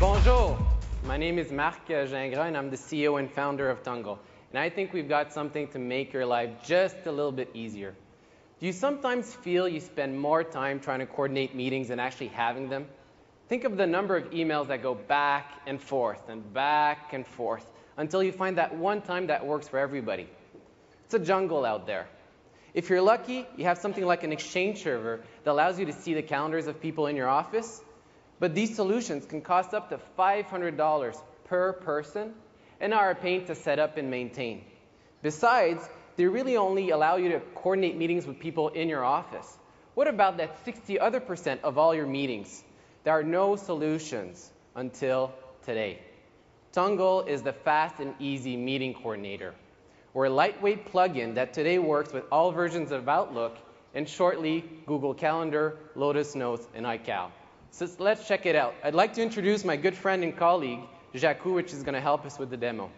Bonjour, my name is Marc Gingras and I'm the CEO and founder of Tungle. And I think we've got something to make your life just a little bit easier. Do you sometimes feel you spend more time trying to coordinate meetings than actually having them? Think of the number of emails that go back and forth until you find that one time that works for everybody. It's a jungle out there. If you're lucky, you have something like an Exchange server that allows you to see the calendars of people in your office. But these solutions can cost up to $500 per person and are a pain to set up and maintain. Besides, they really only allow you to coordinate meetings with people in your office. What about that 60% of all your meetings? There are no solutions until today. Tungle is the fast and easy meeting coordinator. We're a lightweight plugin that today works with all versions of Outlook and shortly Google Calendar, Lotus Notes, and iCal. So let's check it out. I'd like to introduce my good friend and colleague, Jacques, which is going to help us with the demo.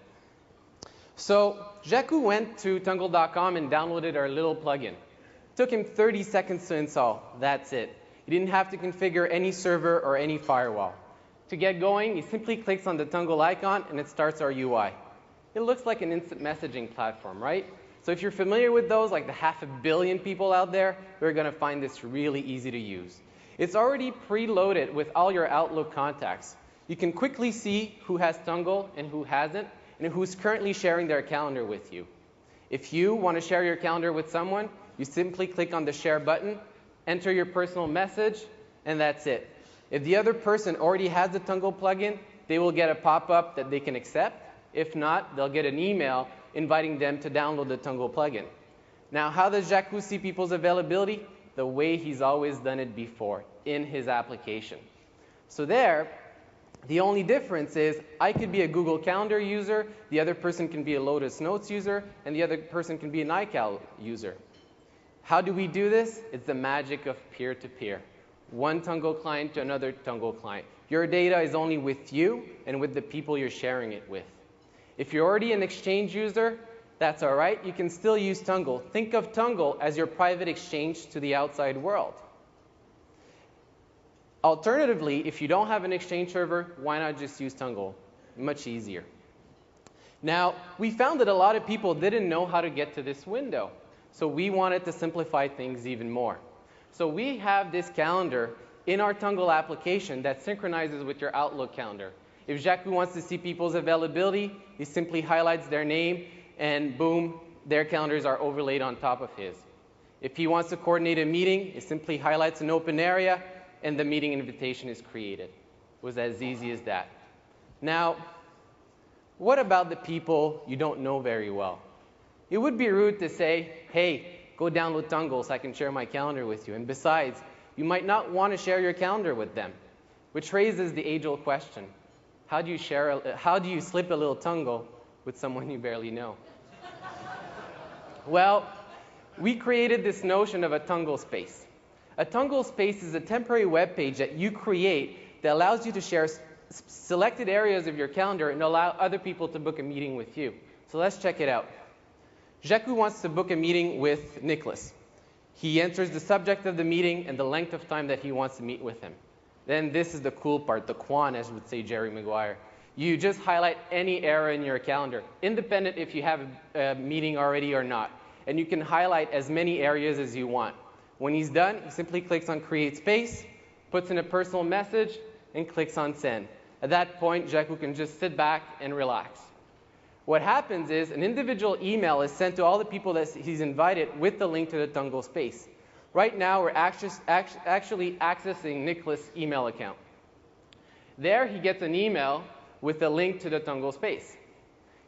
So Jacques went to Tungle.com and downloaded our little plugin. It took him 30 seconds to install. That's it. He didn't have to configure any server or any firewall. To get going, he simply clicks on the Tungle icon and it starts our UI. It looks like an instant messaging platform, right? So if you're familiar with those, like the 500 million people out there, they're going to find this really easy to use. It's already preloaded with all your Outlook contacts. You can quickly see who has Tungle and who hasn't, and who's currently sharing their calendar with you. If you want to share your calendar with someone, you simply click on the Share button, enter your personal message, and that's it. If the other person already has the Tungle plugin, they will get a pop-up that they can accept. If not, they'll get an email inviting them to download the Tungle plugin. Now, how does Jacques see people's availability? The way he's always done it before, in his application. So there, the only difference is I could be a Google Calendar user, the other person can be a Lotus Notes user, and the other person can be an iCal user. How do we do this? It's the magic of peer-to-peer. One Tungle client to another Tungle client. Your data is only with you and with the people you're sharing it with. If you're already an Exchange user, that's all right. You can still use Tungle. Think of Tungle as your private Exchange to the outside world. Alternatively, if you don't have an Exchange server, why not just use Tungle? Much easier. Now, we found that a lot of people didn't know how to get to this window. So we wanted to simplify things even more. So we have this calendar in our Tungle application that synchronizes with your Outlook calendar. If Jacques wants to see people's availability, he simply highlights their name, and boom, their calendars are overlaid on top of his. If he wants to coordinate a meeting, he simply highlights an open area, and the meeting invitation is created. It was as easy as that. Now, what about the people you don't know very well? It would be rude to say, hey, go download Tungle so I can share my calendar with you. And besides, you might not want to share your calendar with them, which raises the age-old question. How do you slip a little Tungle with someone you barely know? Well, we created this notion of a Tungle space. A Tungle space is a temporary web page that you create that allows you to share selected areas of your calendar and allow other people to book a meeting with you. So let's check it out. Jacques wants to book a meeting with Nicholas. He enters the subject of the meeting and the length of time that he wants to meet with him. Then this is the cool part, the quan, as would say Jerry Maguire. You just highlight any area in your calendar, independent if you have a meeting already or not. And you can highlight as many areas as you want. When he's done, he simply clicks on Create Space, puts in a personal message, and clicks on Send. At that point, Jacques can just sit back and relax. What happens is an individual email is sent to all the people that he's invited with the link to the Tungle space. Right now, we're actually accessing Nicholas' email account. There, he gets an email with a link to the Tungle space.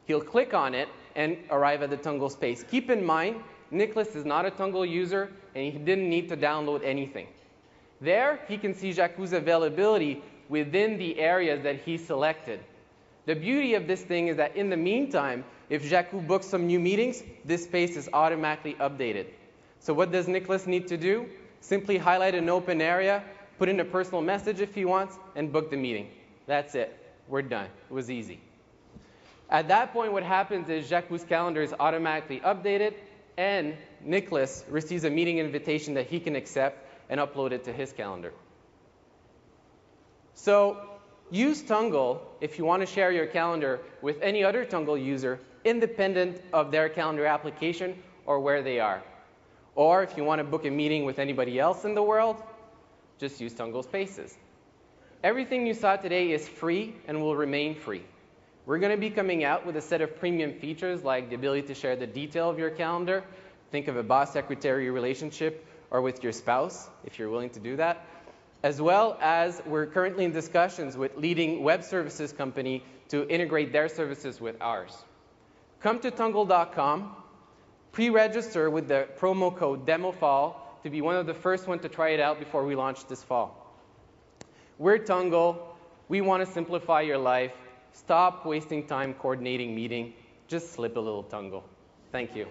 He'll click on it and arrive at the Tungle space. Keep in mind, Nicholas is not a Tungle user, and he didn't need to download anything. There, he can see Jacques' availability within the areas that he selected. The beauty of this thing is that in the meantime, if Jacques books some new meetings, this space is automatically updated. So what does Nicholas need to do? Simply highlight an open area, put in a personal message if he wants, and book the meeting. That's it. We're done. It was easy. At that point, what happens is Jacques' calendar is automatically updated, and Nicholas receives a meeting invitation that he can accept and upload it to his calendar. So Use Tungle if you want to share your calendar with any other Tungle user independent of their calendar application or where they are. Or if you want to book a meeting with anybody else in the world, just use Tungle Spaces. Everything you saw today is free and will remain free. We're going to be coming out with a set of premium features like the ability to share the detail of your calendar. Think of a boss-secretary relationship, or with your spouse, if you're willing to do that. As well as we're currently in discussions with leading web services company to integrate their services with ours. Come to tungle.com, pre-register with the promo code DEMOFALL to be one of the first ones to try it out before we launch this fall. We're Tungle. We want to simplify your life. Stop wasting time coordinating meeting. Just slip a little Tungle. Thank you.